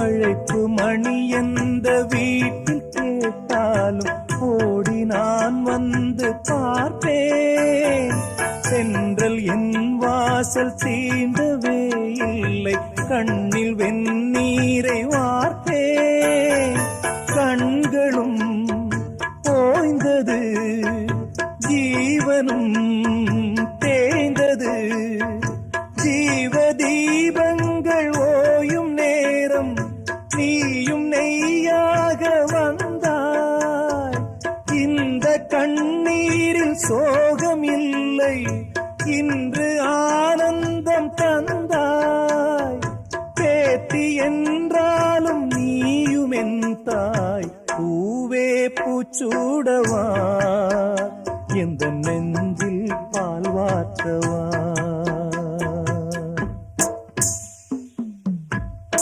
அழைப்பு மணி எந்த வீட்டில் கேட்டாலும் ஓடி நான் வந்து பார்ப்பேன். சென்றல் என் வாசல் தீண்டவே இல்லை, கண்ணில் வெந்நீரை வார்த்தேன். கண்களும் ஓய்ந்தது, ஜீவனும் தேய்ந்தது. ஜீவ தீபங்கள் ஓயும் நேரம் நீயும் நெய்யாக வந்தாய். இந்த கண்ணீரில் சோகம் இல்லை, இன்று ஆனந்தம் தந்தாய். பேத்தி என்றாலும் நீயும் என் தாய். பூவே பூச்சூடவா எந்த